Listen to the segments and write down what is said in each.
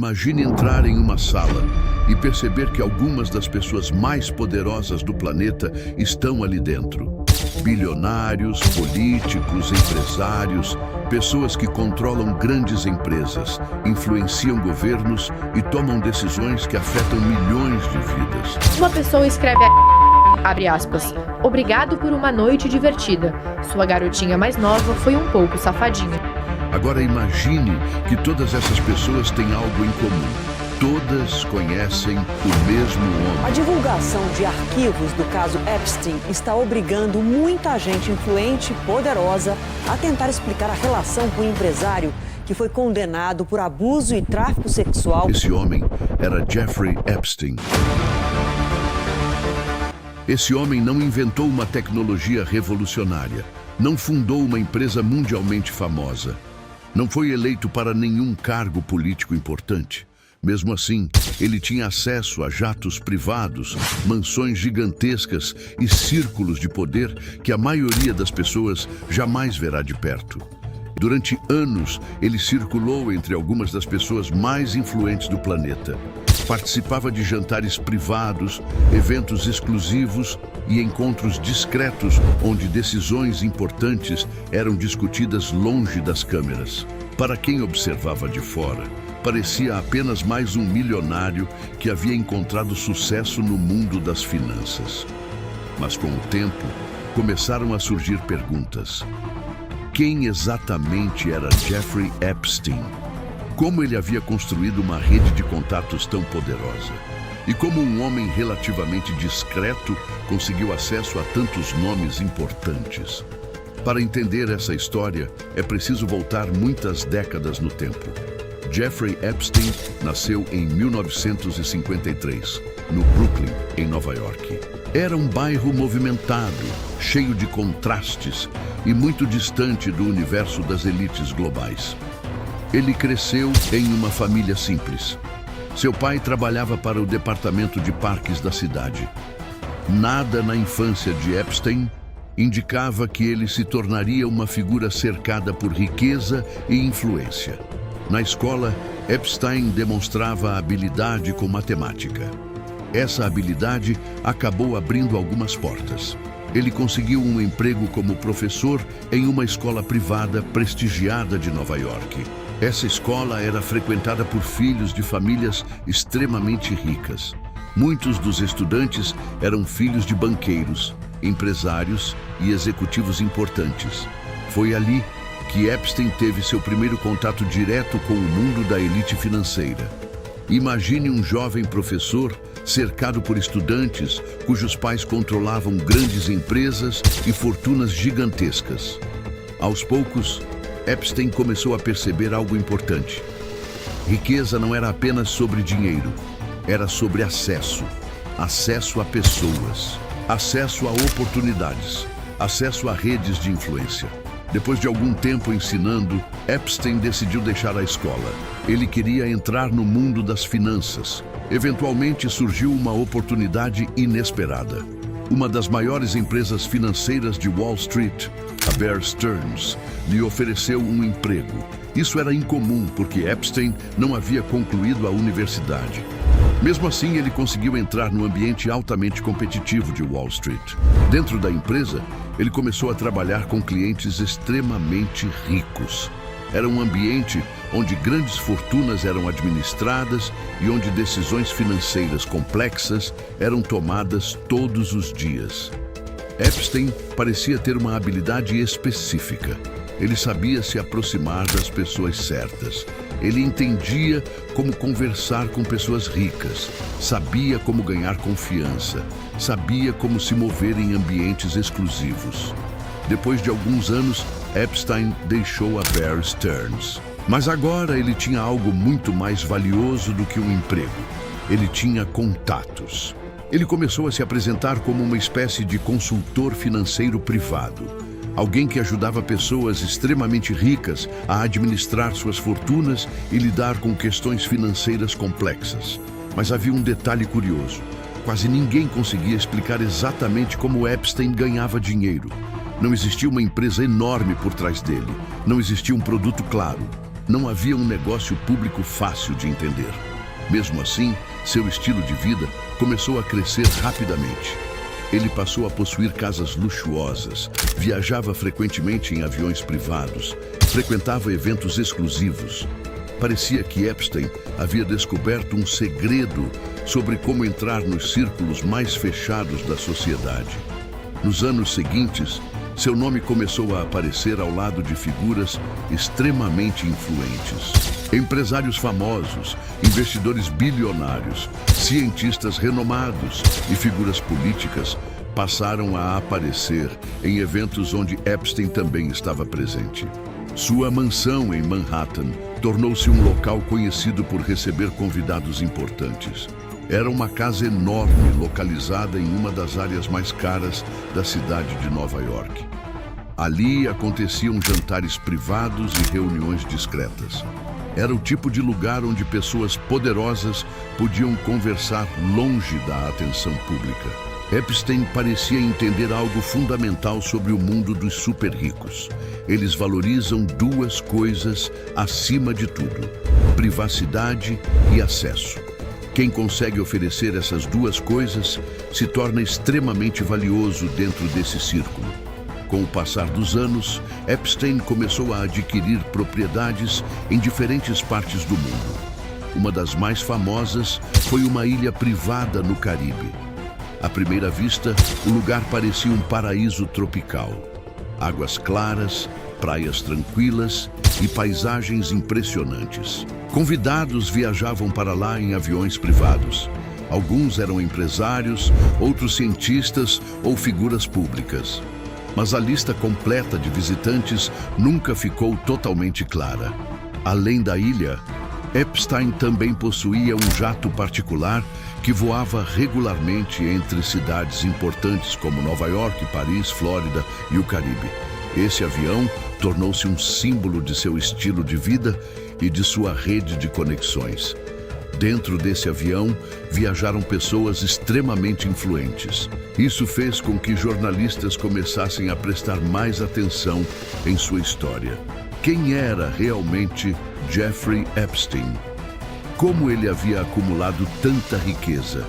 Imagine entrar em uma sala e perceber que algumas das pessoas mais poderosas do planeta estão ali dentro. Bilionários, políticos, empresários, pessoas que controlam grandes empresas, influenciam governos e tomam decisões que afetam milhões de vidas. Uma pessoa escreve abre aspas, obrigado por uma noite divertida. Sua garotinha mais nova foi um pouco safadinha. Agora imagine que todas essas pessoas têm algo em comum. Todas conhecem o mesmo homem. A divulgação de arquivos do caso Epstein está obrigando muita gente influente e poderosa a tentar explicar a relação com o empresário que foi condenado por abuso e tráfico sexual. Esse homem era Jeffrey Epstein. Esse homem não inventou uma tecnologia revolucionária, não fundou uma empresa mundialmente famosa, não foi eleito para nenhum cargo político importante. Mesmo assim, ele tinha acesso a jatos privados, mansões gigantescas e círculos de poder que a maioria das pessoas jamais verá de perto. Durante anos, ele circulou entre algumas das pessoas mais influentes do planeta. Participava de jantares privados, eventos exclusivos e encontros discretos onde decisões importantes eram discutidas longe das câmeras. Para quem observava de fora, parecia apenas mais um milionário que havia encontrado sucesso no mundo das finanças. Mas com o tempo, começaram a surgir perguntas. Quem exatamente era Jeffrey Epstein? Como ele havia construído uma rede de contatos tão poderosa? E como um homem relativamente discreto conseguiu acesso a tantos nomes importantes? Para entender essa história, é preciso voltar muitas décadas no tempo. Jeffrey Epstein nasceu em 1953, no Brooklyn, em Nova York. Era um bairro movimentado, cheio de contrastes e muito distante do universo das elites globais. Ele cresceu em uma família simples. Seu pai trabalhava para o departamento de parques da cidade. Nada na infância de Epstein indicava que ele se tornaria uma figura cercada por riqueza e influência. Na escola, Epstein demonstrava habilidade com matemática. Essa habilidade acabou abrindo algumas portas. Ele conseguiu um emprego como professor em uma escola privada prestigiada de Nova York. Essa escola era frequentada por filhos de famílias extremamente ricas. Muitos dos estudantes eram filhos de banqueiros, empresários e executivos importantes. Foi ali que Epstein teve seu primeiro contato direto com o mundo da elite financeira. Imagine um jovem professor cercado por estudantes cujos pais controlavam grandes empresas e fortunas gigantescas. Aos poucos, Epstein começou a perceber algo importante. Riqueza não era apenas sobre dinheiro, era sobre acesso. Acesso a pessoas, acesso a oportunidades, acesso a redes de influência. Depois de algum tempo ensinando, Epstein decidiu deixar a escola. Ele queria entrar no mundo das finanças. Eventualmente surgiu uma oportunidade inesperada. Uma das maiores empresas financeiras de Wall Street, a Bear Stearns, lhe ofereceu um emprego. Isso era incomum porque Epstein não havia concluído a universidade. Mesmo assim, ele conseguiu entrar no ambiente altamente competitivo de Wall Street. Dentro da empresa, ele começou a trabalhar com clientes extremamente ricos. Era um ambiente onde grandes fortunas eram administradas e onde decisões financeiras complexas eram tomadas todos os dias. Epstein parecia ter uma habilidade específica. Ele sabia se aproximar das pessoas certas. Ele entendia como conversar com pessoas ricas, sabia como ganhar confiança, sabia como se mover em ambientes exclusivos. Depois de alguns anos, Epstein deixou a Bear Stearns. Mas agora ele tinha algo muito mais valioso do que um emprego. Ele tinha contatos. Ele começou a se apresentar como uma espécie de consultor financeiro privado. Alguém que ajudava pessoas extremamente ricas a administrar suas fortunas e lidar com questões financeiras complexas. Mas havia um detalhe curioso. Quase ninguém conseguia explicar exatamente como Epstein ganhava dinheiro. Não existia uma empresa enorme por trás dele. Não existia um produto claro. Não havia um negócio público fácil de entender. Mesmo assim, seu estilo de vida começou a crescer rapidamente. Ele passou a possuir casas luxuosas, viajava frequentemente em aviões privados, frequentava eventos exclusivos. Parecia que Epstein havia descoberto um segredo sobre como entrar nos círculos mais fechados da sociedade. Nos anos seguintes, seu nome começou a aparecer ao lado de figuras extremamente influentes. Empresários famosos, investidores bilionários, cientistas renomados e figuras políticas passaram a aparecer em eventos onde Epstein também estava presente. Sua mansão em Manhattan tornou-se um local conhecido por receber convidados importantes. Era uma casa enorme, localizada em uma das áreas mais caras da cidade de Nova York. Ali aconteciam jantares privados e reuniões discretas. Era o tipo de lugar onde pessoas poderosas podiam conversar longe da atenção pública. Epstein parecia entender algo fundamental sobre o mundo dos super-ricos. Eles valorizam duas coisas acima de tudo: privacidade e acesso. Quem consegue oferecer essas duas coisas se torna extremamente valioso dentro desse círculo. Com o passar dos anos, Epstein começou a adquirir propriedades em diferentes partes do mundo. Uma das mais famosas foi uma ilha privada no Caribe. À primeira vista, o lugar parecia um paraíso tropical. Águas claras, praias tranquilas e paisagens impressionantes. Convidados viajavam para lá em aviões privados. Alguns eram empresários, outros cientistas ou figuras públicas. Mas a lista completa de visitantes nunca ficou totalmente clara. Além da ilha, Epstein também possuía um jato particular que voava regularmente entre cidades importantes como Nova York, Paris, Flórida e o Caribe. Esse avião tornou-se um símbolo de seu estilo de vida e de sua rede de conexões. Dentro desse avião, viajaram pessoas extremamente influentes. Isso fez com que jornalistas começassem a prestar mais atenção em sua história. Quem era realmente Jeffrey Epstein? Como ele havia acumulado tanta riqueza?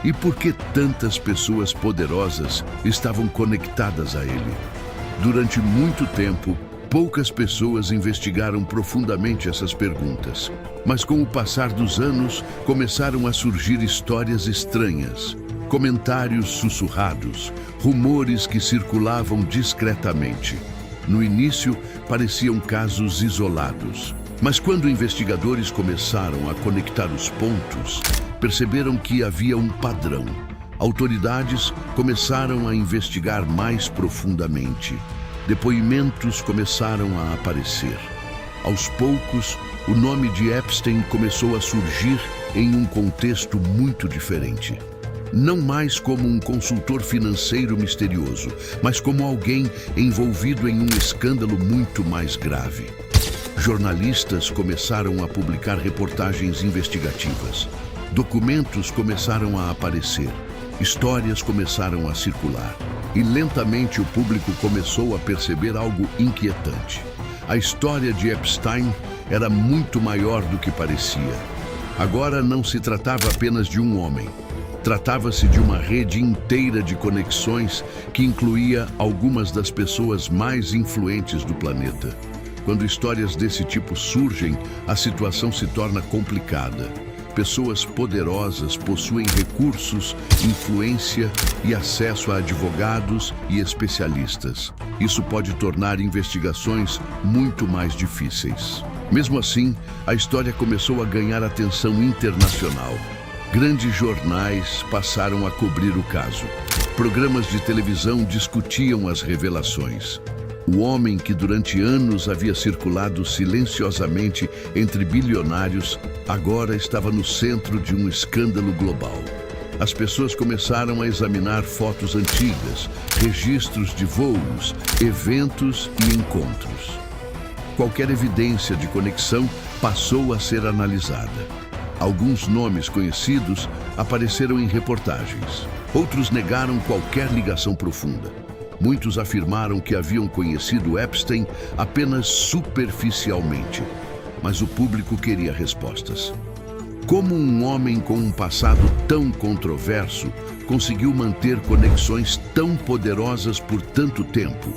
E por que tantas pessoas poderosas estavam conectadas a ele? Durante muito tempo, poucas pessoas investigaram profundamente essas perguntas. Mas com o passar dos anos, começaram a surgir histórias estranhas, comentários sussurrados, rumores que circulavam discretamente. No início, pareciam casos isolados. Mas quando investigadores começaram a conectar os pontos, perceberam que havia um padrão. Autoridades começaram a investigar mais profundamente. Depoimentos começaram a aparecer. Aos poucos, o nome de Epstein começou a surgir em um contexto muito diferente. Não mais como um consultor financeiro misterioso, mas como alguém envolvido em um escândalo muito mais grave. Jornalistas começaram a publicar reportagens investigativas. Documentos começaram a aparecer. Histórias começaram a circular. E lentamente o público começou a perceber algo inquietante. A história de Epstein era muito maior do que parecia. Agora não se tratava apenas de um homem. Tratava-se de uma rede inteira de conexões que incluía algumas das pessoas mais influentes do planeta. Quando histórias desse tipo surgem, a situação se torna complicada. Pessoas poderosas possuem recursos, influência e acesso a advogados e especialistas. Isso pode tornar investigações muito mais difíceis. Mesmo assim, a história começou a ganhar atenção internacional. Grandes jornais passaram a cobrir o caso. Programas de televisão discutiam as revelações. O homem que durante anos havia circulado silenciosamente entre bilionários, agora estava no centro de um escândalo global. As pessoas começaram a examinar fotos antigas, registros de voos, eventos e encontros. Qualquer evidência de conexão passou a ser analisada. Alguns nomes conhecidos apareceram em reportagens. Outros negaram qualquer ligação profunda. Muitos afirmaram que haviam conhecido Epstein apenas superficialmente. mas o público queria respostas. Como um homem com um passado tão controverso conseguiu manter conexões tão poderosas por tanto tempo?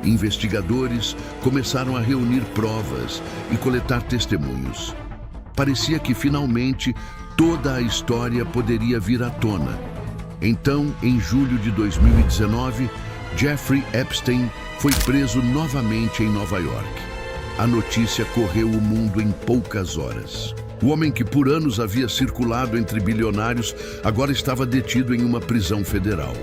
Investigadores começaram a reunir provas e coletar testemunhos. Parecia que finalmente toda a história poderia vir à tona. Então, em julho de 2019, Jeffrey Epstein foi preso novamente em Nova York. A notícia correu o mundo em poucas horas. O homem que por anos havia circulado entre bilionários agora estava detido em uma prisão federal.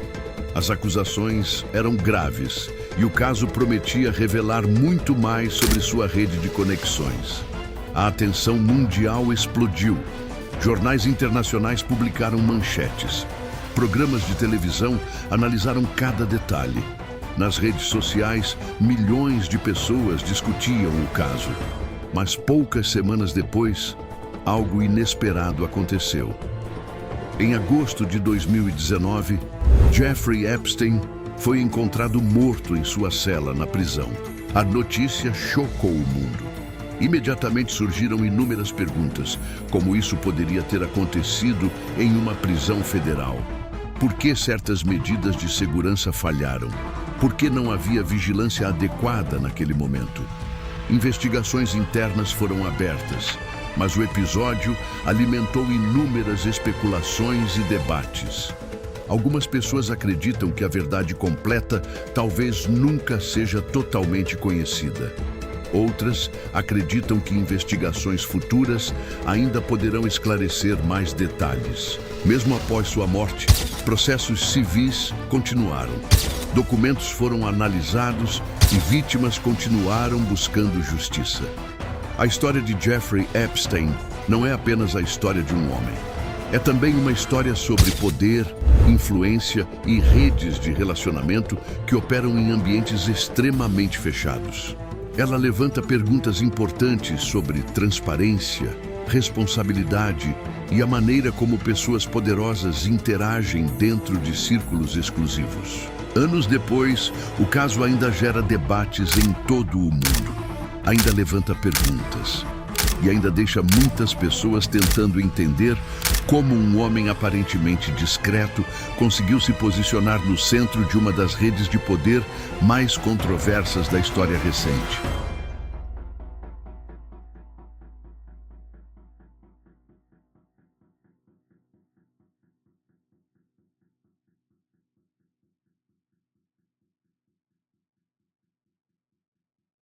As acusações eram graves e o caso prometia revelar muito mais sobre sua rede de conexões. A atenção mundial explodiu. Jornais internacionais publicaram manchetes. Programas de televisão analisaram cada detalhe. Nas redes sociais, milhões de pessoas discutiam o caso. Mas poucas semanas depois, algo inesperado aconteceu. Em agosto de 2019, Jeffrey Epstein foi encontrado morto em sua cela na prisão. A notícia chocou o mundo. Imediatamente surgiram inúmeras perguntas, como isso poderia ter acontecido em uma prisão federal. Por que certas medidas de segurança falharam? Por que não havia vigilância adequada naquele momento? Investigações internas foram abertas, mas o episódio alimentou inúmeras especulações e debates. Algumas pessoas acreditam que a verdade completa talvez nunca seja totalmente conhecida. Outras acreditam que investigações futuras ainda poderão esclarecer mais detalhes. Mesmo após sua morte, processos civis continuaram. Documentos foram analisados e vítimas continuaram buscando justiça. A história de Jeffrey Epstein não é apenas a história de um homem. É também uma história sobre poder, influência e redes de relacionamento que operam em ambientes extremamente fechados. Ela levanta perguntas importantes sobre transparência, responsabilidade e a maneira como pessoas poderosas interagem dentro de círculos exclusivos. Anos depois, o caso ainda gera debates em todo o mundo. Ainda levanta perguntas e ainda deixa muitas pessoas tentando entender como um homem aparentemente discreto conseguiu se posicionar no centro de uma das redes de poder mais controversas da história recente.